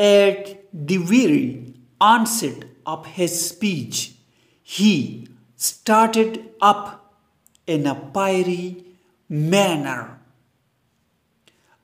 At the very onset of his speech, he started up in a fiery manner.